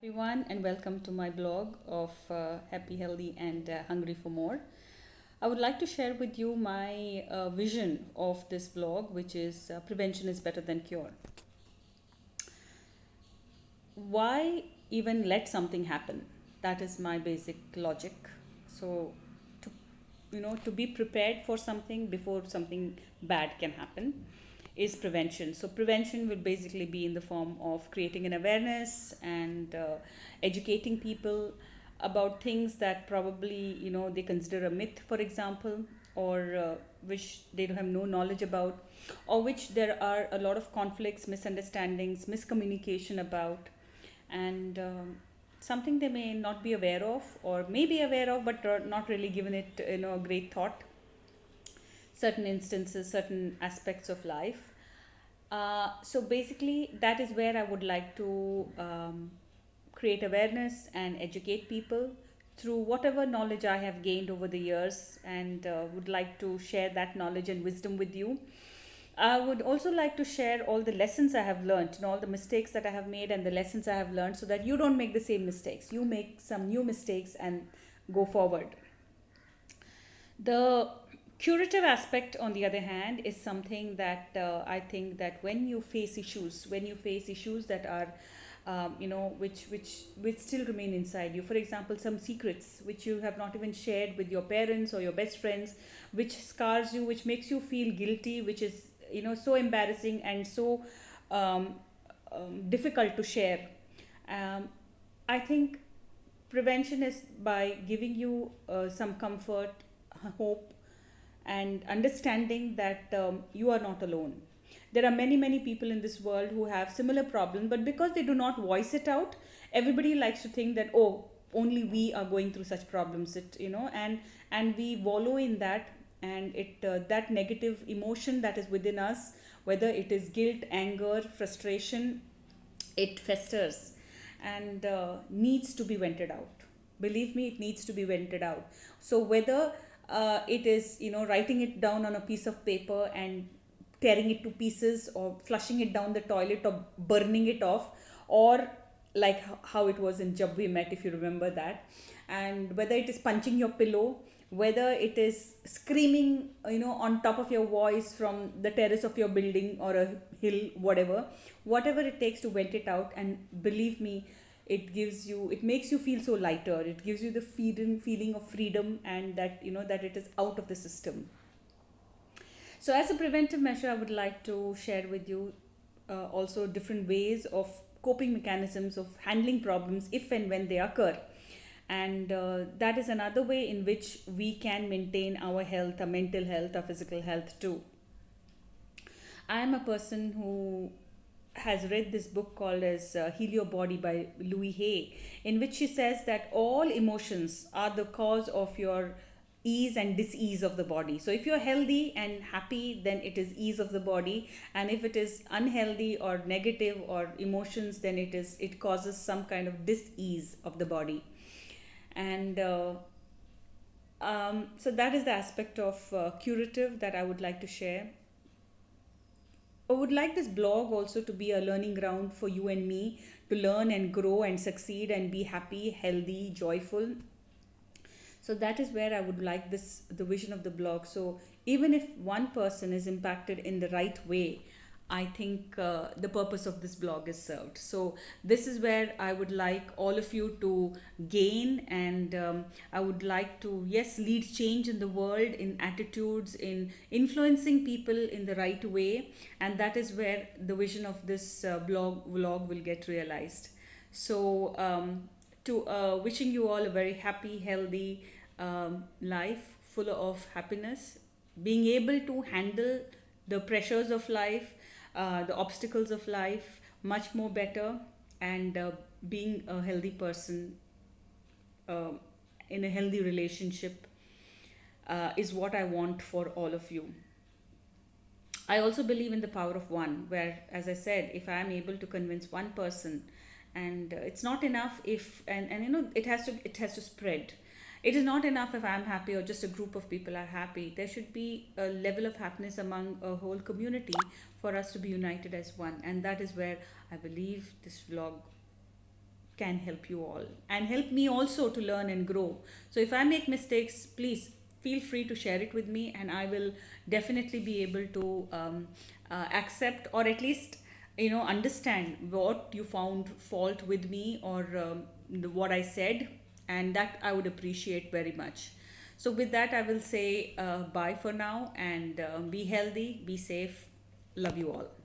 Everyone, and welcome to my blog of Happy, Healthy, and Hungry for More. I would like to share with you my vision of this blog, which is prevention is better than cure. Why even let something happen? That is my basic logic. So, to to be prepared for something before something bad can happen is prevention. So prevention will basically be in the form of creating an awareness and educating people about things that probably they consider a myth, for example, or which they don't have no knowledge about, or which there are a lot of conflicts, misunderstandings, miscommunication about, and something they may not be aware of or may be aware of but not really given it a great thought, certain instances, certain aspects of life. So basically, that is where I would like to create awareness and educate people through whatever knowledge I have gained over the years, and would like to share that knowledge and wisdom with you. I would also like to share all the lessons I have learned, all the mistakes that I have made and the lessons I have learned, so that you don't make the same mistakes. You make some new mistakes and go forward. The curative aspect, on the other hand, is something that I think that when you face issues that are, which still remain inside you. For example, some secrets which you have not even shared with your parents or your best friends, which scars you, which makes you feel guilty, which is so embarrassing and so um, difficult to share. Um, I think prevention is by giving you some comfort, hope, and understanding that you are not alone. There are many, many people in this world who have similar problems, but because they do not voice it out, everybody likes to think that, oh, only we are going through such problems. And we wallow in that, and that negative emotion that is within us, whether it is guilt, anger, frustration, it festers and needs to be vented out. Believe me, it needs to be vented out. So whether it is writing it down on a piece of paper and tearing it to pieces, or flushing it down the toilet, or burning it off, or like how it was in Jab We Met, if you remember that, and whether it is punching your pillow, whether it is screaming on top of your voice from the terrace of your building or a hill, whatever it takes to vent it out. And believe me, it makes you feel so lighter. It gives you the feeling of freedom, and that that it is out of the system. So as a preventive measure, I would like to share with you also different ways of coping mechanisms of handling problems if and when they occur. And that is another way in which we can maintain our health, our mental health, our physical health too. I am a person who has read this book called as Heal Your Body by Louise Hay, in which she says that all emotions are the cause of your ease and dis-ease of the body. So if you're healthy and happy, then it is ease of the body, and if it is unhealthy or negative or emotions, then it causes some kind of dis-ease of the body. And so that is the aspect of curative that I would like to share. I would like this blog also to be a learning ground for you and me to learn and grow and succeed and be happy, healthy, joyful. So that is where I would like the vision of the blog. So even if one person is impacted in the right way, I think the purpose of this blog is served. So this is where I would like all of you to gain, and I would like to, yes, lead change in the world, in attitudes, in influencing people in the right way, and that is where the vision of this vlog will get realized. So to wishing you all a very happy, healthy life full of happiness, being able to handle the pressures of life, the obstacles of life much more better, and being a healthy person uh, in a healthy relationship is what I want for all of you. I also believe in the power of one, where, as I said, if I am able to convince one person, and it's not enough if, and it has to spread. It is not enough if I'm happy or just a group of people are happy. There should be a level of happiness among a whole community for us to be united as one, and that is where I believe this vlog can help you all and help me also to learn and grow. So if I make mistakes, please feel free to share it with me, and I will definitely be able to accept, or at least understand what you found fault with me, or what I said, and that I would appreciate very much. So with that, I will say bye for now, and be healthy, be safe. Love you all.